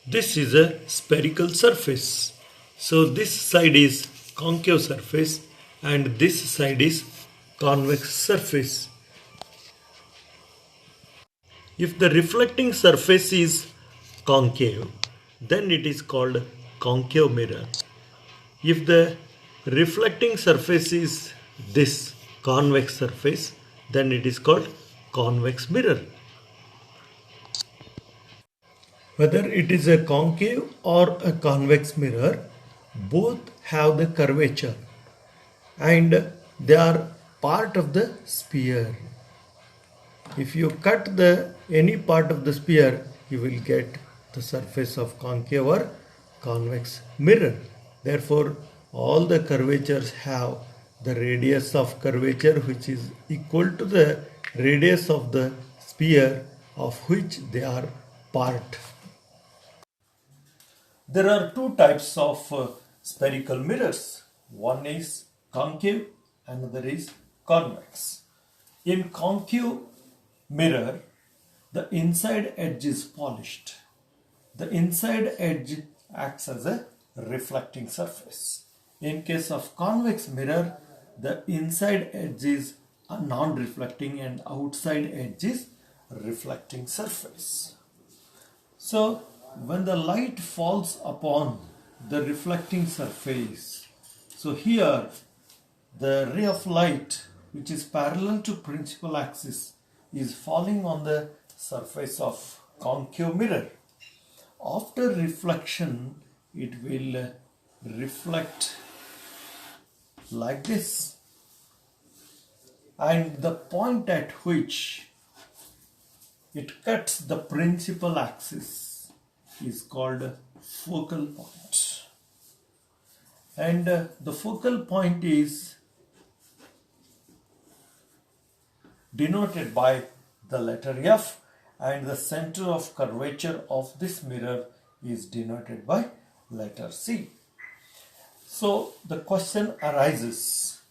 This is a spherical surface. So this side is concave surface and this side is convex surface. If the reflecting surface is concave, then it is called concave mirror. If the reflecting surface is this convex surface, then it is called convex mirror. Whether it is a concave or a convex mirror, both have the curvature and they are part of the sphere. If you cut any part of the sphere, you will get the surface of concave or convex mirror. Therefore, all the curvatures have the radius of curvature which is equal to the radius of the sphere of which they are part. There are two types of spherical mirrors. One is concave, another is convex. In concave mirror, the inside edge is polished. The inside edge acts as a reflecting surface. In case of convex mirror, the inside edge is a non-reflecting and outside edge is reflecting surface. So, when the light falls upon the reflecting surface, so here the ray of light which is parallel to principal axis is falling on the surface of concave mirror. After reflection, it will reflect like this, and the point at which it cuts the principal axis is called focal point, and the focal point is denoted by the letter F, and the center of curvature of this mirror is denoted by letter C. So the question arises,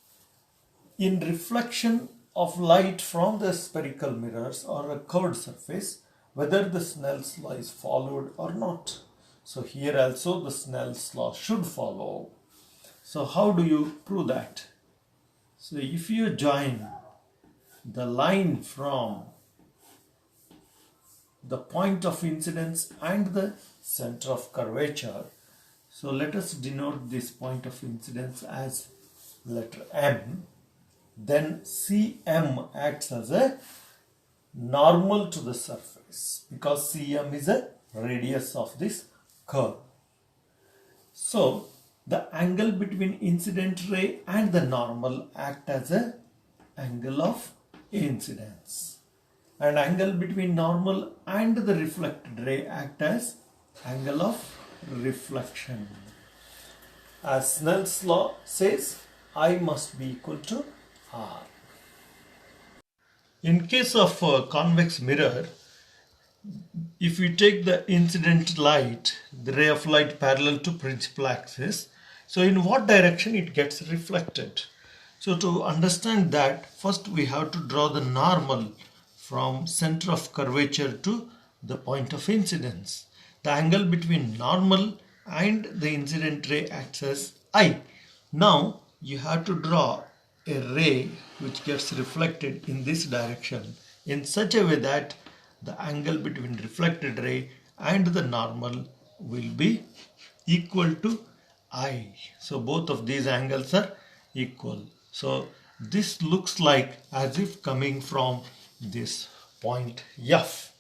in reflection of light from the spherical mirrors or a curved surface, whether the Snell's law is followed or not. So here also the Snell's law should follow. So how do you prove that? So if you join the line from the point of incidence and the center of curvature, so let us denote this point of incidence as letter M. Then CM acts as a normal to the surface because CM is a radius of this curve. So the angle between incident ray and the normal act as a angle of incidence, and angle between normal and the reflected ray act as angle of reflection. As Snell's law says, I must be equal to R. In case of a convex mirror, if you take the incident light, the ray of light parallel to principal axis, so in what direction it gets reflected? So to understand that, first we have to draw the normal from center of curvature to the point of incidence. The angle between normal and the incident ray acts as I. Now you have to draw a ray which gets reflected in this direction in such a way that the angle between reflected ray and the normal will be equal to I. So both of these angles are equal. So this looks like as if coming from this point F.